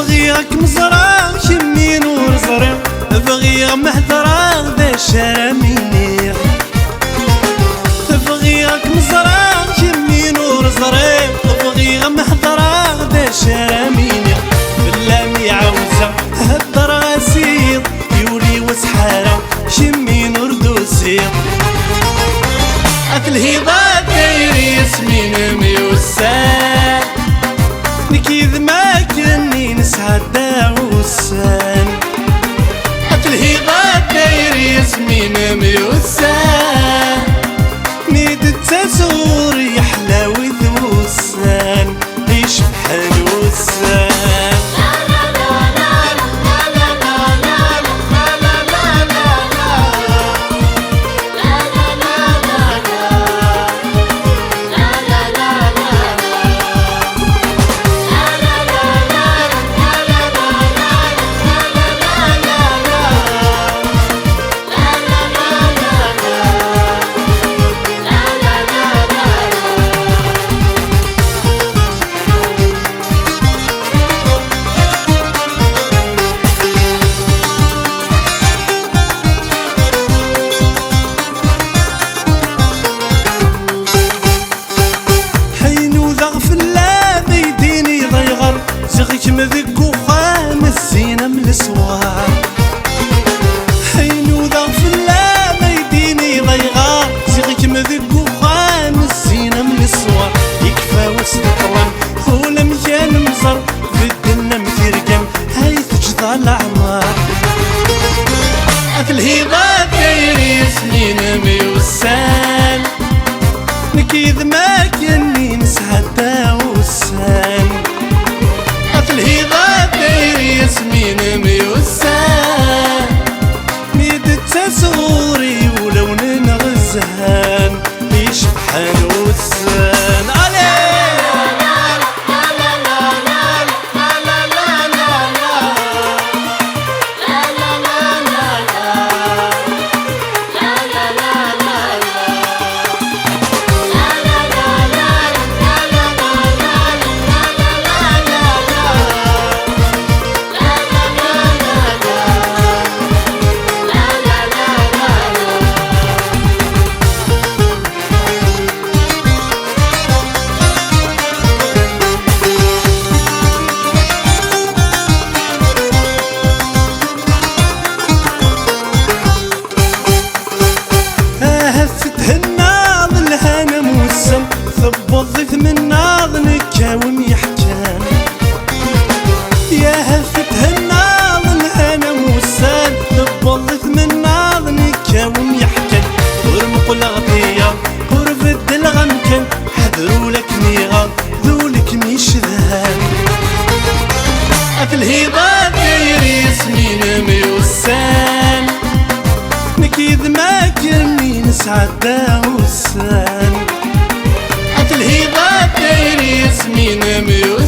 بغيك مزرع كمين ورزرع بغيك مهدرة ذا شاميني بغيك مزرع كمين ورزرع بغيك مهدرة ذا شاميني بالله يعوزة هدر غسيط يولي وسحارة شمين وردوسي الهضاب دايري ياسمين ميوسان نكيذ ما كني نسعد داوسان الهضاب دايري ياسمين ميوسان نيد التزور يحلى وذوسان يشبح الوسان ذك وخان الزينة من السوار حين وذا في الله ما يديني ضيغار زيغك مذك وخان الزينة من السوار يكفى وسط الطوان هو لمكان مزر في الدنة مترقم هاي تجضى الأعمار الهضاب دايري سنين ميوسان نكيذ ما كني نسعد داوسان الهضاب دايري ياسمين ميوسان ميد التزوري ولون غزهان يشبح الوسان وظف من ناض نكاوم يحكان يا هفتها الناض الهنا موسان وظف من ناض نكاوم يحكان ورمق الغطية ورفد الغمكن حذروا لك ميغا ذولك ميش ذهان الهضاب دايري ياسمين ميوسان نكيذ ما كني نسعد داوسان الهضاب دايري ياسمين ميوسان